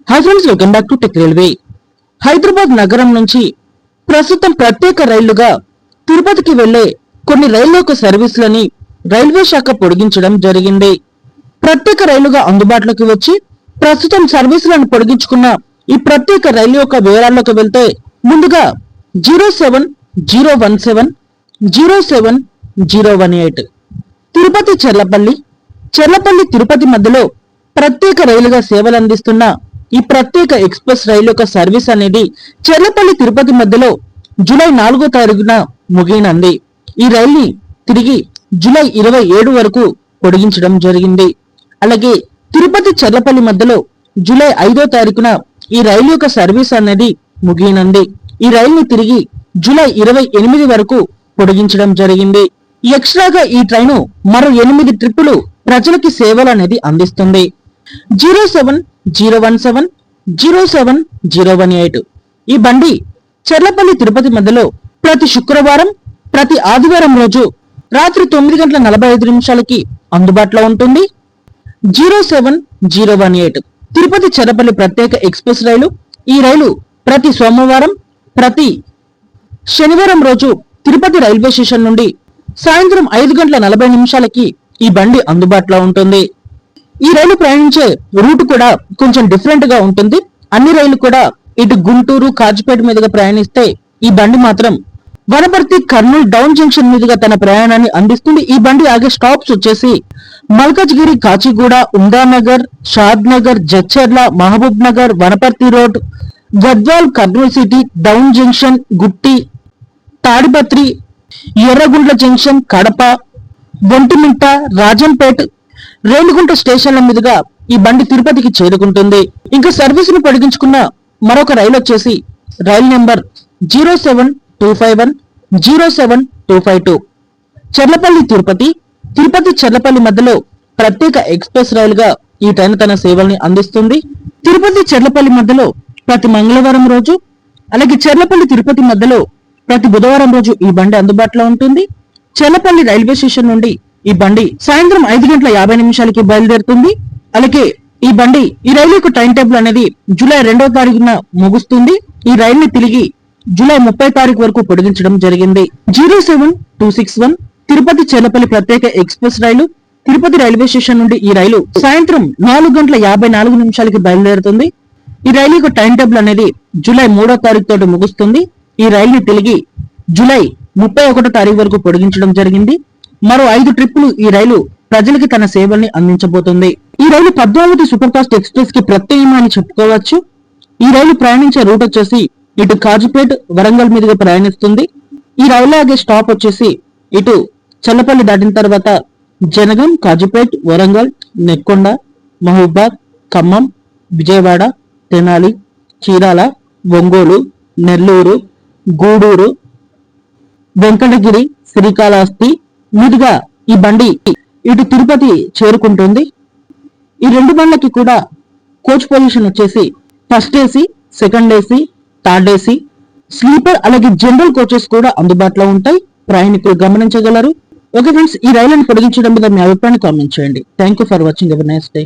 Hi friends, welcome back to tech railway. Hyderabad నగరం నుంచి ప్రస్తుతం ప్రత్యేక రైళ్లుగా తిరుపతికి వెళ్లే కొన్ని రైళ్ల యొక్క సర్వీసులని రైల్వే శాఖ పొడిగించడం జరిగింది. ప్రత్యేక రైలుగా అందుబాటులోకి వచ్చి ప్రస్తుతం సర్వీసులను పొడిగించుకున్న ఈ ప్రత్యేక రైలు యొక్క వివరాల్లోకి వెళ్తే ముందుగా 07017 07018 తిరుపతి చెర్లపల్లి తిరుపతి మధ్యలో ప్రత్యేక రైలుగా సేవలు అందిస్తున్న ఈ ప్రత్యేక ఎక్స్ప్రెస్ రైలు యొక్క సర్వీస్ అనేది చెర్లపల్లి తిరుపతి మధ్యలో జూలై 4వ తారీఖున ముగియనుంది. ఈ రైలుని తిరిగి జూలై 27 వరకు పొడిగించడం జరిగింది. అలాగే తిరుపతి చెర్లపల్లి మధ్యలో జూలై 5వ తారీఖున ఈ రైలు యొక్క సర్వీస్ అనేది ముగియనుంది. ఈ రైలుని తిరిగి జూలై 28 వరకు పొడిగించడం జరిగింది. ఎక్స్ట్రాగా ఈ ట్రైను మరో 8 ట్రిప్పులు ప్రజలకి సేవలు అనేది అందిస్తుంది. 07017 07018 ఈ బండి చెర్లపల్లి తిరుపతి మధ్యలో ప్రతి శుక్రవారం, ప్రతి ఆదివారం రోజు రాత్రి 9:45 అందుబాటులో ఉంటుంది. 07018 తిరుపతి చెర్లపల్లి ప్రత్యేక ఎక్స్ప్రెస్ రైలు. ఈ రైలు ప్రతి సోమవారం, ప్రతి శనివారం రోజు తిరుపతి రైల్వే స్టేషన్ నుండి సాయంత్రం 5:40 ఈ బండి అందుబాటులో ఉంటుంది. ఈ రైలు ప్రయాణించే రూట్ కూడా కొంచెం డిఫరెంట్ గా ఉంటుంది. అన్ని రైళ్లు కూడా ఇటు గుంటూరు, కాజిపేట మీదుగా ప్రయాణిస్తే ఈ బండి మాత్రం వనపర్తి, కర్నూలు డౌన్ జంక్షన్ మీదుగా తన ప్రయాణాన్ని అందిస్తుంది. ఈ బండి ఆగే స్టాప్స్ వచ్చేసి Malkajgiri, Kacheguda, Umdanagar, Shadnagar, Jadcherla, Mahbubnagar, Wanaparthy road, Gadwal, Kurnool city, Dhone junction, Gooty, Tadipatri, Yerraguntla junction, Kadapa, Vontimitta, Rajampet, Renigunta స్టేషన్ల మీదుగా ఈ బండి తిరుపతికి చేరుకుంటుంది. ఇంకా సర్వీస్ ను పొడిగించుకున్న మరొక రైలు వచ్చేసి రైలు నెంబర్ 07251 07252 చెర్లపల్లి తిరుపతి చెర్లపల్లి మధ్యలో ప్రత్యేక ఎక్స్ప్రెస్ రైలుగా ఈ ట్రైన్ తన సేవల్ని అందిస్తుంది. తిరుపతి చెర్లపల్లి మధ్యలో ప్రతి మంగళవారం రోజు, అలాగే చెర్లపల్లి తిరుపతి మధ్యలో ప్రతి బుధవారం రోజు ఈ బండి అందుబాటులో ఉంటుంది. చెర్లపల్లి రైల్వే స్టేషన్ నుండి ఈ బండి సాయంత్రం 5:50 బయలుదేరుతుంది. అలాగే ఈ రైలు యొక్క టైం టేబుల్ అనేది జూలై 2వ తారీఖున ముగుస్తుంది. ఈ రైలుని తిరిగి జూలై 30 తారీఖు వరకు పొడిగించడం జరిగింది. 07261 తిరుపతి చెర్లపల్లి ప్రత్యేక ఎక్స్ప్రెస్ రైలు. తిరుపతి రైల్వే స్టేషన్ నుండి ఈ రైలు సాయంత్రం 4:54 బయలుదేరుతుంది. ఈ రైలు యొక్క టైం టేబుల్ అనేది జూలై 3వ తారీఖు తోటి ముగుస్తుంది. ఈ రైలుని తిరిగి జూలై 31వ తారీఖు వరకు పొడిగించడం జరిగింది. మరో 5 ట్రిప్పులు ఈ రైలు ప్రజలకి తన సేవల్ని అందించబోతుంది. ఈ రైలు పద్మావతి సూపర్ ఫాస్ట్ ఎక్స్ప్రెస్ కి ప్రత్యేకమని చెప్పుకోవచ్చు. ఈ రైలు ప్రయాణించే రూట్ వచ్చేసి ఇటు కాజిపేట్, వరంగల్ మీదుగా ప్రయాణిస్తుంది. ఈ రైలు ఆగే స్టాప్ వచ్చేసి ఇటు చెల్లపల్లి దాటిన తర్వాత జనగం, కాజిపేట్, వరంగల్, నెక్కొండ, మహబూబాద్, ఖమ్మం, విజయవాడ, తెనాలి, చీరాల, ఒంగోలు, నెల్లూరు, గూడూరు, వెంకటగిరి, శ్రీకాళహస్తి మీదుగా ఈ బండి ఇటు తిరుపతి చేరుకుంటుంది. ఈ 2 బండ్లకి కూడా కోచ్ పొజిషన్ వచ్చేసి first AC, second AC, third AC, sleeper అలాగే జనరల్ కోచెస్ కూడా అందుబాటులో ఉంటాయి. ప్రయాణికులు గమనించగలరు. ఓకే ఫ్రెండ్స్, ఈ రైలును పొడిగించడం మీద మీ అభిప్రాయాన్ని కామెంట్ చేయండి. Thank you for watching. Ever nice day.